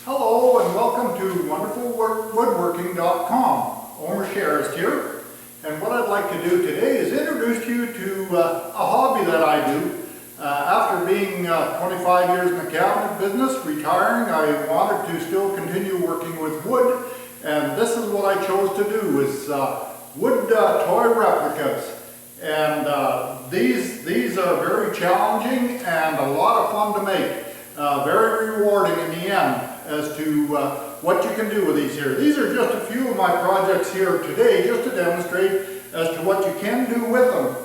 Hello and welcome to wonderfulwoodworking.com. Omer Sherrist here, and what I'd like to do today is introduce you to a hobby that I do. After being 25 years in the cabinet business, retiring, I wanted to still continue working with wood, and this is what I chose to do, is wood toy replicas. And these are very challenging and a lot of fun to make. Very rewarding in the end as to what you can do with these here. These are just a few of my projects here today, just to demonstrate as to what you can do with them.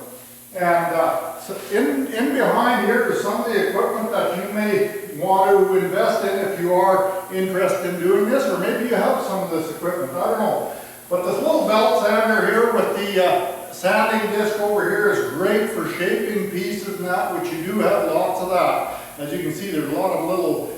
And so in behind here is some of the equipment that you may want to invest in if you are interested in doing this, or maybe you have some of this equipment, I don't know. But this little belt sander here with the sanding disc over here is great for shaping pieces and that, which you do have lots of that. As you can see, there's a lot of little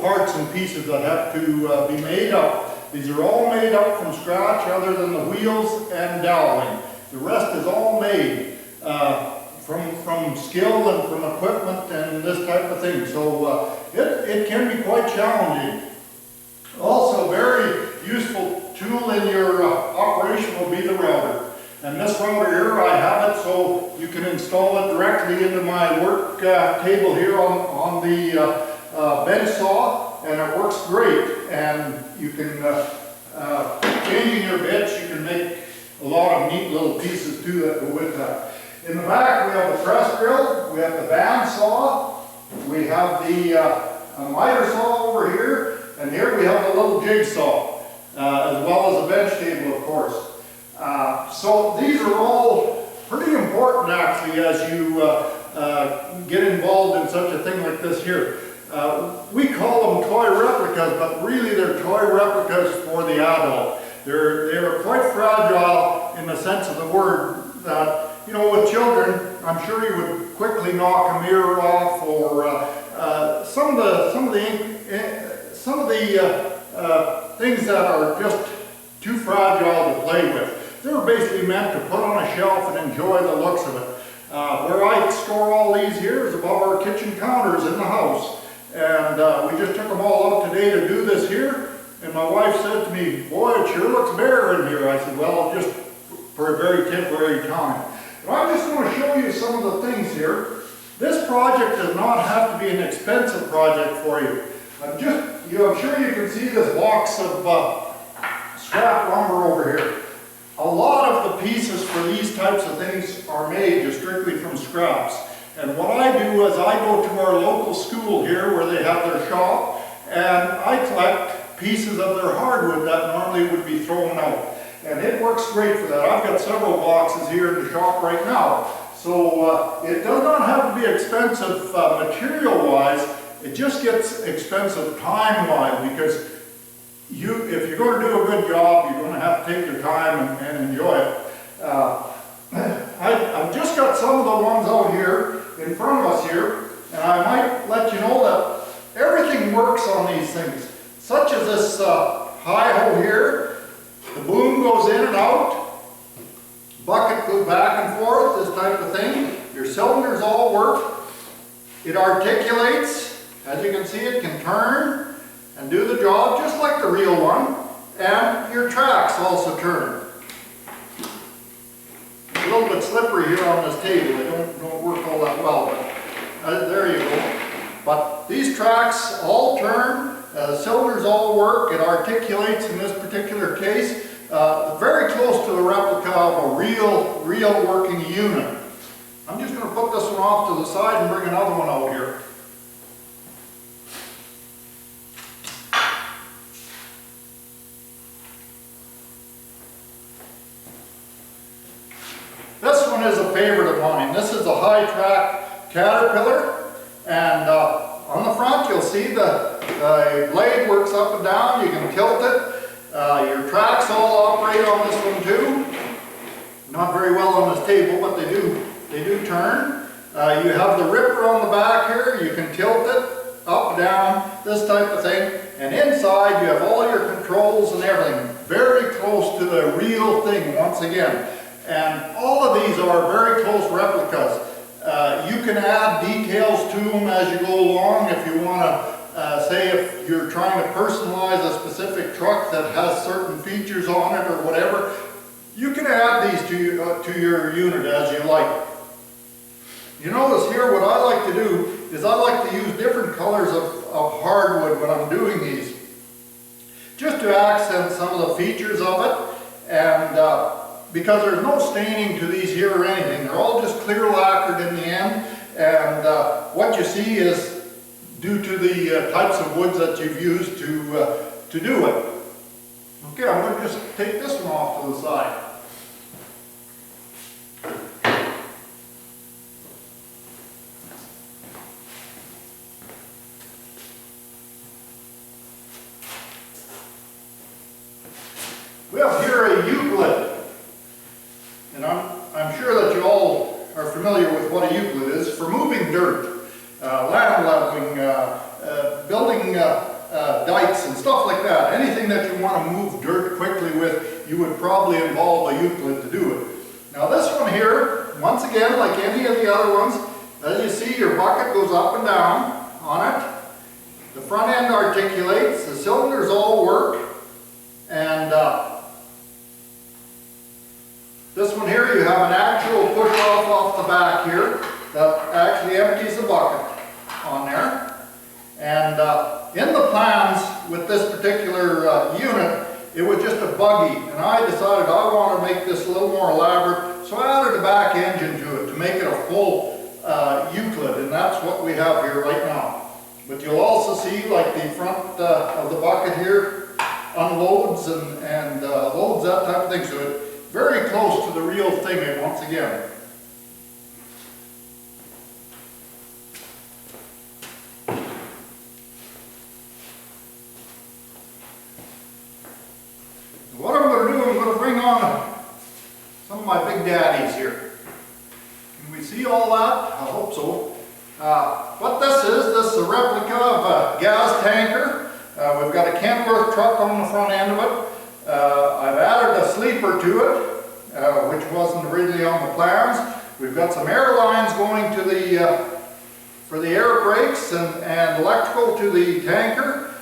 parts and pieces that have to be made up. These are all made up from scratch other than the wheels and doweling. The rest is all made from skill and from equipment and this type of thing. So it can be quite challenging. Also, very useful tool in your operation will be the router. And this router here, I have it so you can install it directly into my work table here on the bench saw, and it works great. And you can, changing your bits, you can make a lot of neat little pieces too that go with that. In the back we have the press drill, we have the band saw, we have the miter saw over here, and here we have the little jigsaw, as well as the bench table, of course. So these are all pretty important actually as you get involved in such a thing like this here. We call them toy replicas, but really they're toy replicas for the adult. They're quite fragile in the sense of the word that, you know, with children, I'm sure you would quickly knock a mirror off, or some of the things that are just too fragile to play with. They're basically meant to put on a shelf and enjoy the looks of it. Where I store all these here is above our kitchen counters in the house. And we just took them all out today to do this here. And my wife said to me, "Boy, it sure looks bare in here." I said, "Well, just for a very temporary time." But I'm just going to show you some of the things here. This project does not have to be an expensive project for you. I'm sure you can see this box of scrap lumber over here. A lot of the pieces for these types of things are made just strictly from scraps. And what I do is I go to our local school here where they have their shop, and I collect pieces of their hardwood that normally would be thrown out. And it works great for that. I've got several boxes here in the shop right now. So it does not have to be expensive material-wise, it just gets expensive time-wise, because if you're going to do a good job, you're going to have to take your time and enjoy it. I've just got some of the ones out here in front of us here, and I might let you know that everything works on these things. Such as this hi-ho here, the boom goes in and out, bucket goes back and forth, this type of thing. Your cylinders all work. It articulates, as you can see, it can turn and do the job just like the real one, and your tracks also turn. It's a little bit slippery here on this table, they don't work all that well, but there you go. But these tracks all turn, the cylinders all work, it articulates in this particular case, very close to the replica of a real working unit. I'm just going to put this one off to the side and bring another one out here. This one is a favorite of mine. This is a high-track Caterpillar, and on the front you'll see the blade works up and down. You can tilt it. Your tracks all operate on this one too. Not very well on this table, but they do turn. You have the ripper on the back here. You can tilt it up, down, this type of thing. And inside you have all your controls and everything. Very close to the real thing once again. And all of these are very close replicas. You can add details to them as you go along if you want to say if you're trying to personalize a specific truck that has certain features on it or whatever, you can add these to your unit as you like. You notice here what I like to do is I like to use different colors of hardwood when I'm doing these, just to accent some of the features of it, and because there's no staining to these here or anything. They're all just clear lacquered in the end, and what you see is due to the types of woods that you've used to do it. Okay, I'm going to just take this one off to the side. We have here a Euclid, and I'm sure that you all are familiar with what a Euclid is. For moving dirt, land leveling, building dikes and stuff like that. Anything that you want to move dirt quickly with, you would probably involve a Euclid to do it. Now this one here, once again, like any of the other ones, as you see, your bucket goes up and down on it. The front end articulates, the cylinders all work, and this one here, you have an actual push-off off the back here that actually empties the bucket on there. And in the plans with this particular unit, it was just a buggy, and I decided I want to make this a little more elaborate, so I added a back engine to it to make it a full Euclid, and that's what we have here right now. But you'll also see, like, the front of the bucket here unloads and loads, that type of thing, so it's very close to the real thing once again. What I'm going to do, I'm going to bring on some of my big daddies here. Can we see all that? I hope so. What this is a replica of a gas tanker. We've got a Kenworth truck on the front end of it. I've added a sleeper to it, which wasn't originally on the plans. We've got some air lines going to the for the air brakes and electrical to the tanker.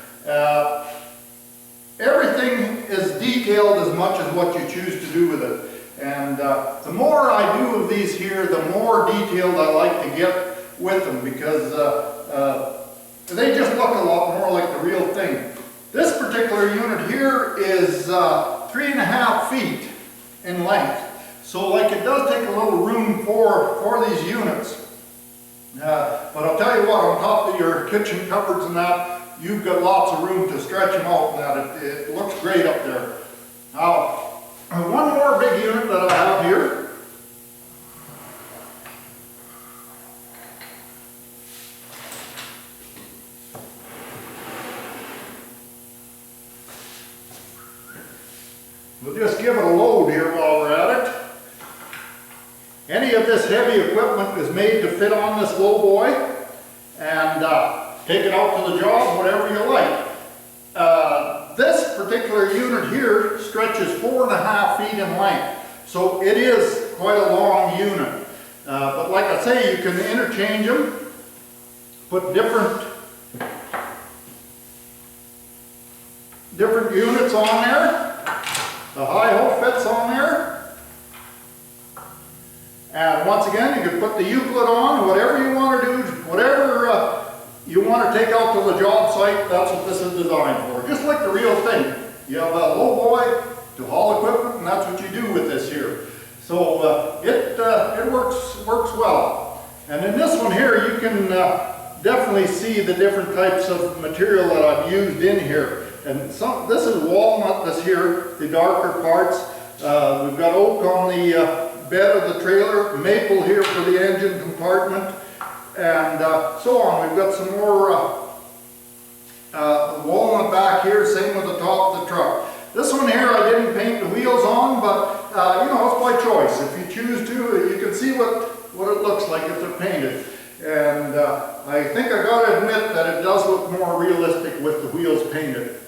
Everything is detailed as much as what you choose to do with it. And the more I do of these here, the more detailed I like to get with them, because they just look a lot more like the real thing. This particular unit here is 3.5 feet in length. So like it does take a little room for these units. But I'll tell you what, on top of your kitchen cupboards and that, you've got lots of room to stretch them out, and that it looks great up there. Now, one more big unit that I have here. We'll just give it a load here while we're at it. Any of this heavy equipment is made to fit on this low boy, and take it out to the job, whatever you like. This particular unit here stretches 4.5 feet in length, so it is quite a long unit. But like I say, you can interchange them, put different units on there. The high-ho fits on there. And once again, you can put the Euclid on, whatever you want to do, whatever you want to take out to the job site, that's what this is designed for. Just like the real thing. You have a low boy to haul equipment, and that's what you do with this here. So it works well. And in this one here, you can definitely see the different types of material that I've used in here. And this is walnut, this here, the darker parts. We've got oak on the bed of the trailer, maple here for the engine compartment, and so on. We've got some more walnut back here, same with the top of the truck. This one here I didn't paint the wheels on, but you know, it's by choice. If you choose to, you can see what it looks like if they're painted. And I think I got to admit that it does look more realistic with the wheels painted.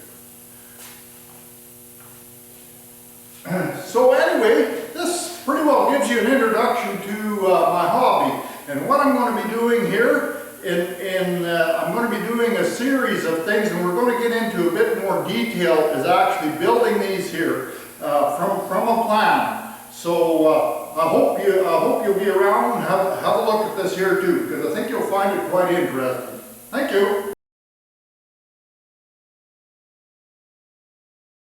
So anyway, this pretty well gives you an introduction to my hobby. And what I'm going to be doing here, I'm going to be doing doing a series of things, and we're going to get into a bit more detail, is actually building these here from a plan. So I hope you'll be around and have a look at this here too, because I think you'll find it quite interesting. Thank you.